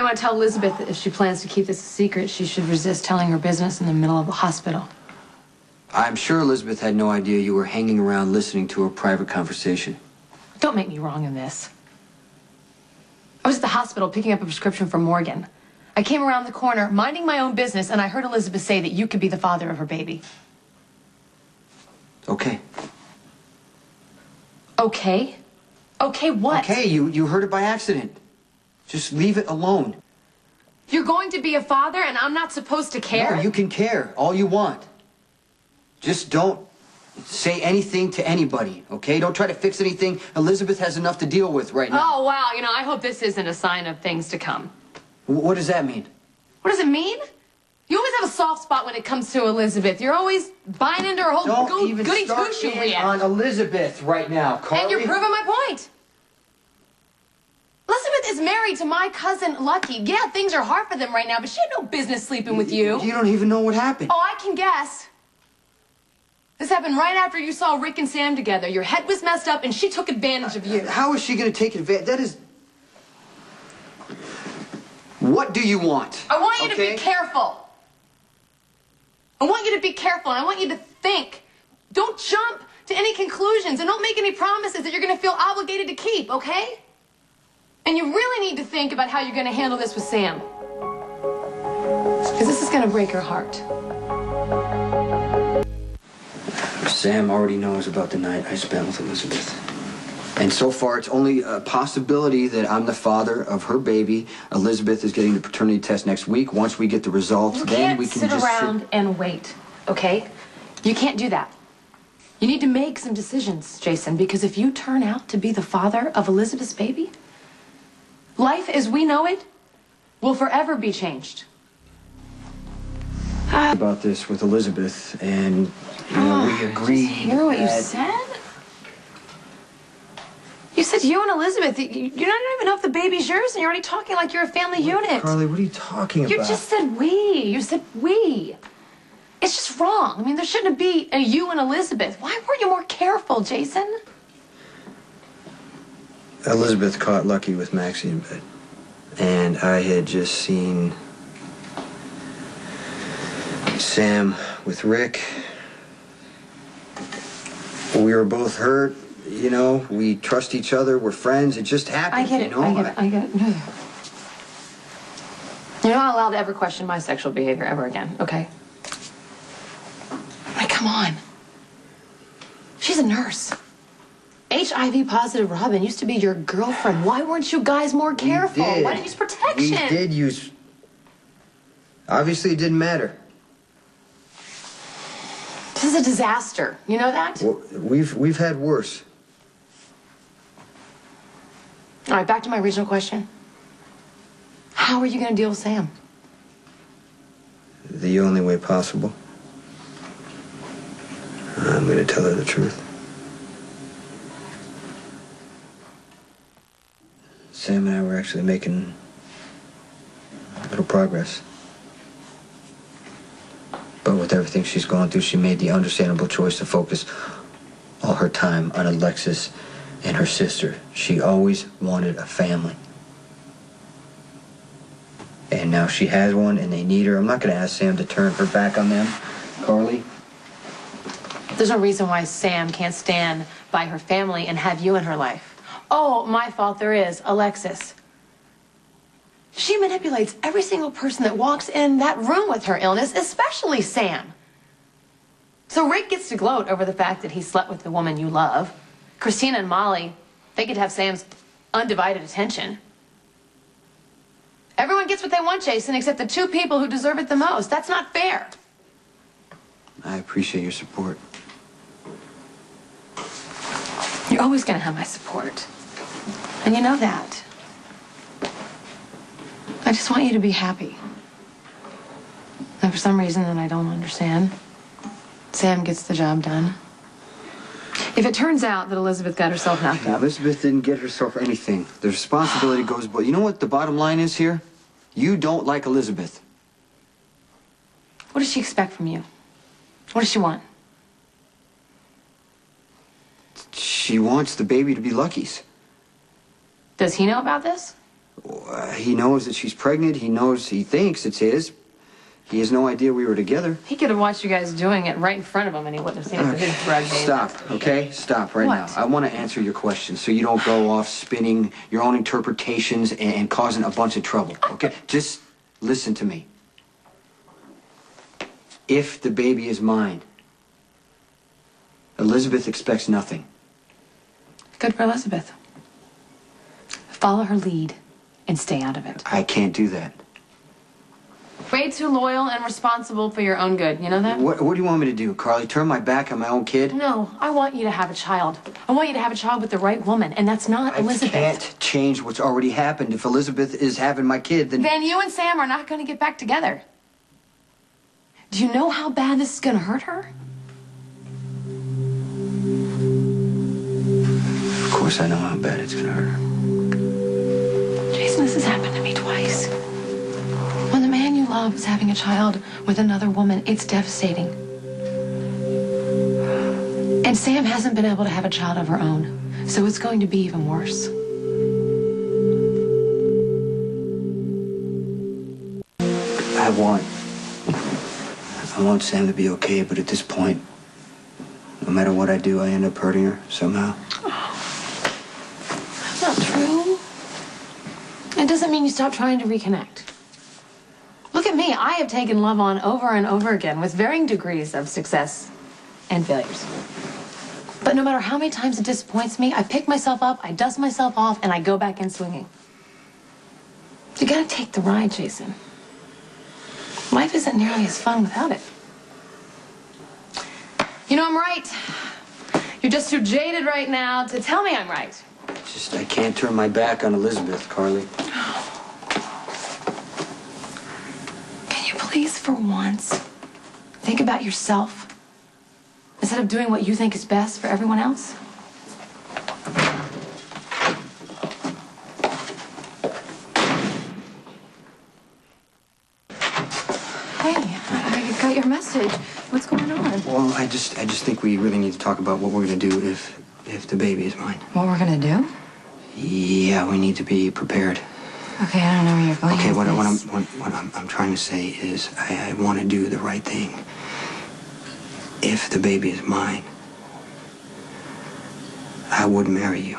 I want to tell Elizabeth that if she plans to keep this a secret, she should resist telling her business in the middle of the hospital. I'm sure Elizabeth had no idea you were hanging around listening to her private conversation. Don't make me wrong in this. I was at the hospital picking up a prescription for Morgan. I came around the corner, minding my own business, and I heard Elizabeth say that you could be the father of her baby. Okay. Okay? Okay what? Okay, you heard it by accident. Just leave it alone. You're going to be a father and I'm not supposed to care? No, you can care all you want. Just don't say anything to anybody, okay? Don't try to fix anything. Elizabeth has enough to deal with right now. Oh, wow. You know, I hope this isn't a sign of things to come. What does that mean? What does it mean? You always have a soft spot when it comes to Elizabeth. You're always buying into her whole goody two-shoe react. On Elizabeth right now, Carly. And you're proving my point. Elizabeth is married to my cousin, Lucky. Yeah, things are hard for them right now, but she had no business sleeping with you. You don't even know what happened. Oh, I can guess. This happened right after you saw Rick and Sam together. Your head was messed up, and she took advantage of you. How is she going to take advantage? That is... What do you want? I want you to be careful. I want you to be careful, and I want you to think. Don't jump to any conclusions, and don't make any promises that you're going to feel obligated to keep, okay? And you really need to think about how you're going to handle this with Sam. Because this is going to break her heart. Sam already knows about the night I spent with Elizabeth. And so far, it's only a possibility that I'm the father of her baby. Elizabeth is getting the paternity test next week. Once we get the results, then we can sit around and wait, okay? You can't do that. You need to make some decisions, Jason, because if you turn out to be the father of Elizabeth's baby, life as we know it will forever be changed. About this with Elizabeth, and you know, we agreed. Did you hear what you said? You said you and Elizabeth, you don't even know if the baby's yours, and you're already talking like you're a family unit. Carly, what are you talking about? You just said we. You said we. It's just wrong. I mean, there shouldn't be a you and Elizabeth. Why weren't you more careful, Jason? Elizabeth caught Lucky with Maxie in bed. And I had just seen Sam with Rick. We were both hurt. You know, we trust each other. We're friends. It just happened. I get it. You know? I get it. You're not allowed to ever question my sexual behavior ever again, okay? Like, come on. She's a nurse. HIV positive Robin used to be your girlfriend. Why weren't you guys more careful? Why didn't you use protection? We did use... Obviously, it didn't matter. This is a disaster. You know that? Well, we've had worse. All right, back to my original question. How are you going to deal with Sam? The only way possible. I'm going to tell her the truth. Sam and I were actually making a little progress. But with everything she's gone through, she made the understandable choice to focus all her time on Alexis and her sister. She always wanted a family. And now she has one and they need her. I'm not going to ask Sam to turn her back on them. Carly? There's no reason why Sam can't stand by her family and have you in her life. Oh, my fault there is, Alexis. She manipulates every single person that walks in that room with her illness, especially Sam. So Rick gets to gloat over the fact that he slept with the woman you love. Christina and Molly, they could have Sam's undivided attention. Everyone gets what they want, Jason, except the two people who deserve it the most. That's not fair. I appreciate your support. You're always going to have my support. And you know that. I just want you to be happy. And for some reason that I don't understand, Sam gets the job done. If it turns out that Elizabeth got herself knocked up... Elizabeth didn't get herself anything. The responsibility goes... But you know what the bottom line is here? You don't like Elizabeth. What does she expect from you? What does she want? She wants the baby to be Lucky's. Does he know about this? He knows that she's pregnant. He thinks it's his. He has no idea we were together. He could have watched you guys doing it right in front of him, and he wouldn't have seen it for his drug days. Stop, okay? Stop right now. I want to answer your question so you don't go off spinning your own interpretations and causing a bunch of trouble, okay? Just listen to me. If the baby is mine, Elizabeth expects nothing. Good for Elizabeth. Follow her lead and stay out of it. I can't do that. Way too loyal and responsible for your own good. You know that? What do you want me to do, Carly? Turn my back on my own kid? No, I want you to have a child. I want you to have a child with the right woman, and that's not Elizabeth. I can't change what's already happened. If Elizabeth is having my kid, then... Then you and Sam are not going to get back together. Do you know how bad this is going to hurt her? Of course I know how bad it's going to hurt her. Jason, this has happened to me twice. When the man you love is having a child with another woman, it's devastating. And Sam hasn't been able to have a child of her own, so it's going to be even worse. I want Sam to be okay, but at this point, no matter what I do, I end up hurting her somehow. That's not true. It doesn't mean you stop trying to reconnect. Look at me. I have taken love on over and over again with varying degrees of success and failures. But no matter how many times it disappoints me, I pick myself up, I dust myself off, and I go back in swinging. You gotta take the ride, Jason. Life isn't nearly as fun without it. You know I'm right. You're just too jaded right now to tell me I'm right. Just, I can't turn my back on Elizabeth, Carly. Can you please, for once, think about yourself instead of doing what you think is best for everyone else? Hey, I got your message. What's going on? Well, I just think we really need to talk about what we're going to do if the baby is mine. What we're gonna do? Yeah, we need to be prepared. Okay, I don't know where you're going. Okay, with what I'm trying to say is I want to do the right thing. If the baby is mine, I would marry you.